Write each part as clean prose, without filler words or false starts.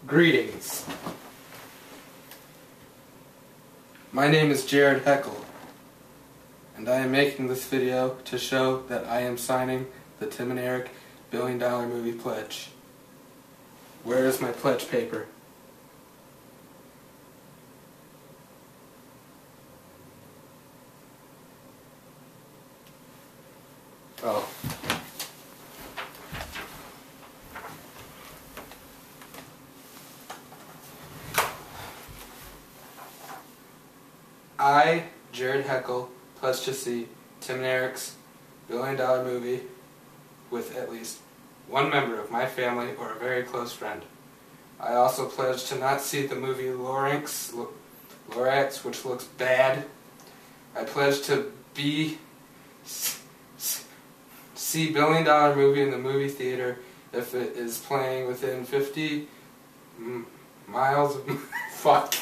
Greetings. My name is Jared Heckel, and I am making this video to show that I am signing the Tim and Eric $1 billion movie pledge. Where is my pledge paper? Oh. I, Jared Heckel, pledge to see Tim and Eric's $1 billion movie with at least one member of my family or a very close friend. I also pledge to not see the movie Lorax, which looks bad. I pledge to see $1 billion movie in the movie theater if it is playing within 50 miles of fuck.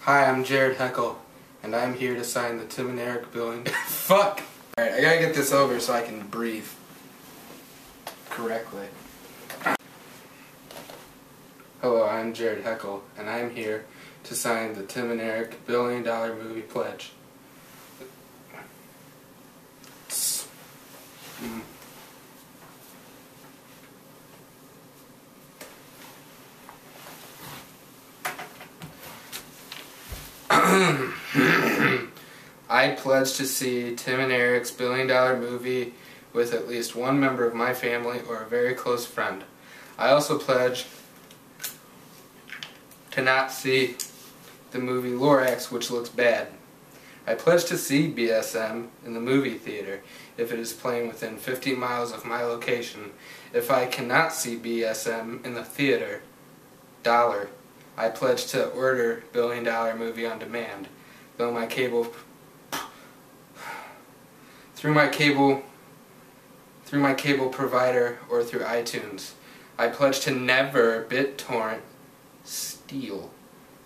Hi, I'm Jared Heckel, and I'm here to sign the Tim and Eric $1 billion. Fuck! Alright, I gotta get this over so I can breathe correctly. Hello, I'm Jared Heckel, and I'm here to sign the Tim and Eric $1 billion movie pledge. I pledge to see Tim and Eric's $1 billion movie with at least one member of my family or a very close friend. I also pledge to not see the movie Lorax, which looks bad. I pledge to see BSM in the movie theater if it is playing within 50 miles of my location. If I cannot see BSM in the theater, I pledge to order $1 billion movie on demand, through my cable provider or through iTunes. I pledge to never BitTorrent steal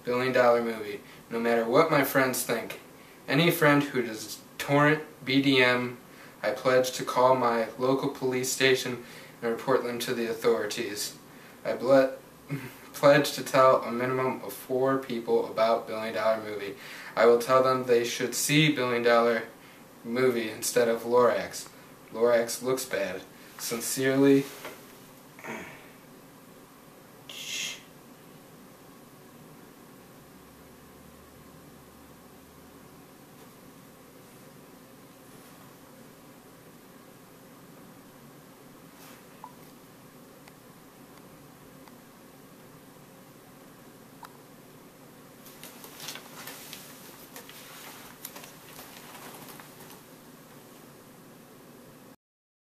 $1 billion movie, no matter what my friends think. Any friend who does torrent BDM, I pledge to call my local police station and report them to the authorities. I pledge to tell a minimum of 4 people about $1 billion movie. I will tell them they should see $1 billion movie instead of Lorax. Lorax looks bad. Sincerely,